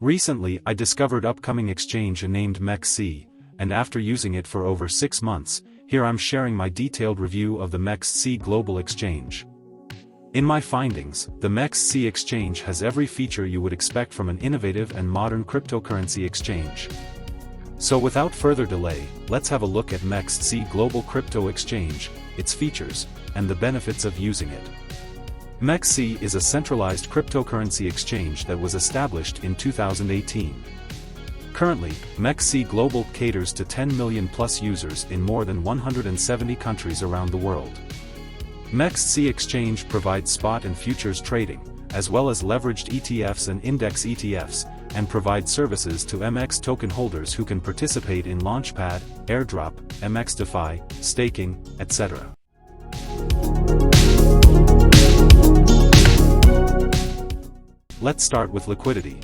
Recently I discovered upcoming exchange named MEXC, and after using it for over 6 months, here I'm sharing my detailed review of the MEXC Global Exchange. In my findings, the MEXC Exchange has every feature you would expect from an innovative and modern cryptocurrency exchange. So without further delay, let's have a look at MEXC Global Crypto Exchange, its features, and the benefits of using it. MEXC is a centralized cryptocurrency exchange that was established in 2018. Currently, MEXC Global caters to 10 million plus users in more than 170 countries around the world. MEXC Exchange provides spot and futures trading, as well as leveraged ETFs and index ETFs, and provides services to MX token holders who can participate in launchpad, airdrop, mx-DeFi, staking, etc. Let's start with liquidity.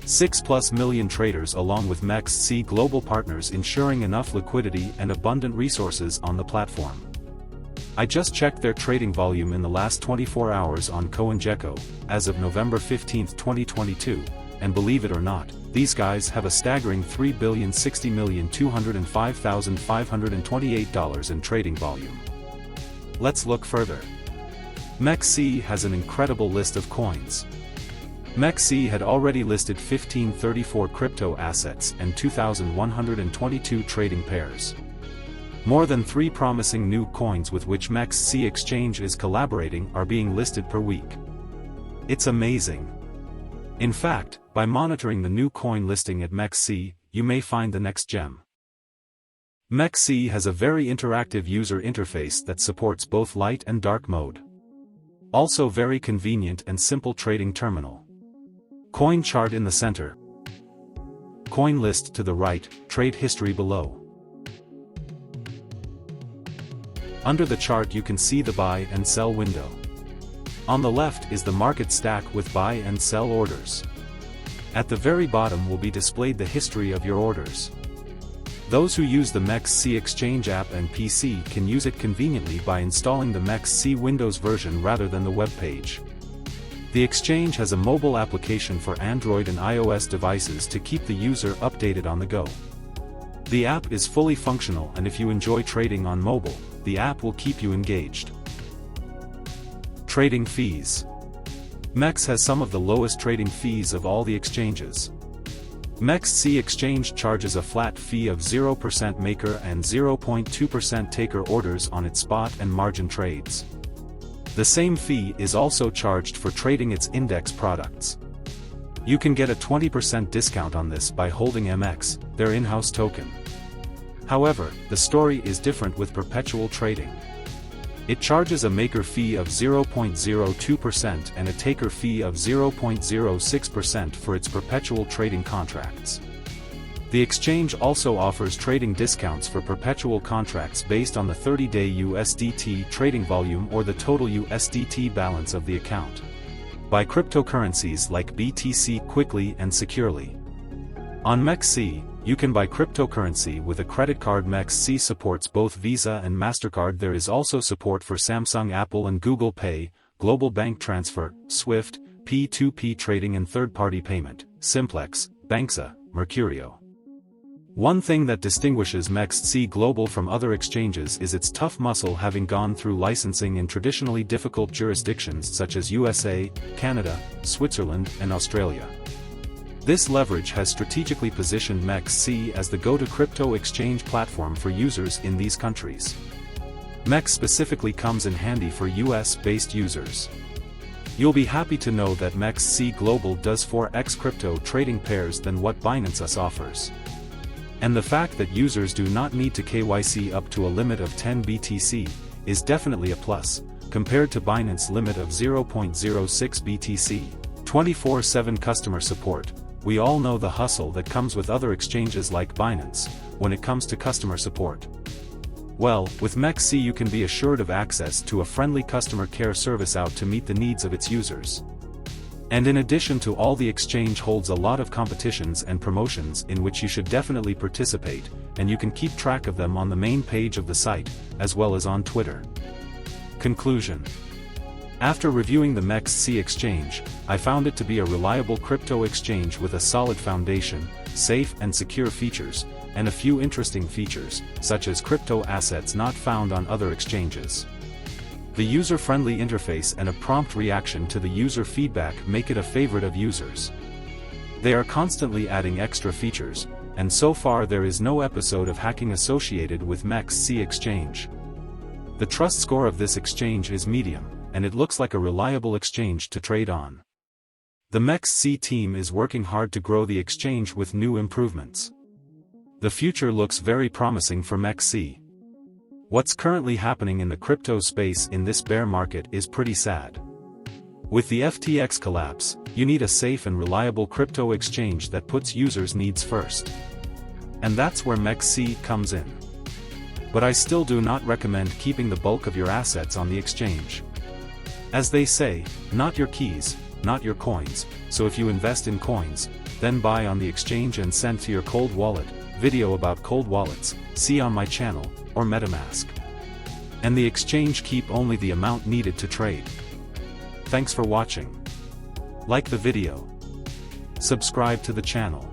6+ million traders along with MEXC Global partners ensuring enough liquidity and abundant resources on the platform. I just checked their trading volume in the last 24 hours on CoinGecko, as of November 15, 2022, and believe it or not, these guys have a staggering $3,060,205,528 in trading volume. Let's look further. MEXC has an incredible list of coins. MEXC had already listed 1534 crypto assets and 2,122 trading pairs. More than 3 promising new coins with which MEXC Exchange is collaborating are being listed per week. It's amazing. In fact, by monitoring the new coin listing at MEXC, you may find the next gem. MEXC has a very interactive user interface that supports both light and dark mode. Also very convenient and simple trading terminal. Coin chart in the center. Coin list to the right, trade history below. Under the chart you can see the buy and sell window. On the left is the market stack with buy and sell orders. At the very bottom will be displayed the history of your orders. Those who use the MEXC Exchange app and PC can use it conveniently by installing the MEXC Windows version rather than the web page. The exchange has a mobile application for Android and iOS devices to keep the user updated on the go. The app is fully functional, and if you enjoy trading on mobile, the app will keep you engaged. Trading fees. MEX has some of the lowest trading fees of all the exchanges. MEXC Exchange charges a flat fee of 0% maker and 0.2% taker orders on its spot and margin trades. The same fee is also charged for trading its index products. You can get a 20% discount on this by holding MX, their in-house token. However, the story is different with perpetual trading. It charges a maker fee of 0.02% and a taker fee of 0.06% for its perpetual trading contracts. The exchange also offers trading discounts for perpetual contracts based on the 30-day USDT trading volume or the total USDT balance of the account. Buy cryptocurrencies like BTC quickly and securely. On MEXC, you can buy cryptocurrency with a credit card. MEXC supports both Visa and MasterCard. There is also support for Samsung, Apple and Google Pay, global bank transfer, SWIFT, P2P trading and third-party payment, Simplex, Banxa, Mercurio. One thing that distinguishes MEXC Global from other exchanges is its tough muscle, having gone through licensing in traditionally difficult jurisdictions such as USA, Canada, Switzerland, and Australia. This leverage has strategically positioned MEXC as the go-to crypto exchange platform for users in these countries. MEX specifically comes in handy for US-based users. You'll be happy to know that MEXC Global does 4x crypto trading pairs than what Binance offers. And the fact that users do not need to KYC up to a limit of 10 BTC is definitely a plus, compared to Binance's limit of 0.06 BTC. 24/7 customer support. We all know the hustle that comes with other exchanges like Binance when it comes to customer support. Well, with MEXC you can be assured of access to a friendly customer care service out to meet the needs of its users. And in addition to all, the exchange holds a lot of competitions and promotions in which you should definitely participate, and you can keep track of them on the main page of the site, as well as on Twitter. Conclusion. After reviewing the MEXC Exchange, I found it to be a reliable crypto exchange with a solid foundation, safe and secure features, and a few interesting features, such as crypto assets not found on other exchanges. The user-friendly interface and a prompt reaction to the user feedback make it a favorite of users. They are constantly adding extra features, and so far there is no episode of hacking associated with MEXC Exchange. The trust score of this exchange is medium, and it looks like a reliable exchange to trade on. The MEXC team is working hard to grow the exchange with new improvements. The future looks very promising for MEXC. What's currently happening in the crypto space in this bear market is pretty sad. With the FTX collapse, you need a safe and reliable crypto exchange that puts users' needs first. And that's where MEXC comes in. But I still do not recommend keeping the bulk of your assets on the exchange. As they say, not your keys, not your coins, so if you invest in coins, then buy on the exchange and send to your cold wallet. Video about cold wallets, see on my channel, or MetaMask. And the exchange keep only the amount needed to trade. Thanks for watching. Like the video. Subscribe to the channel.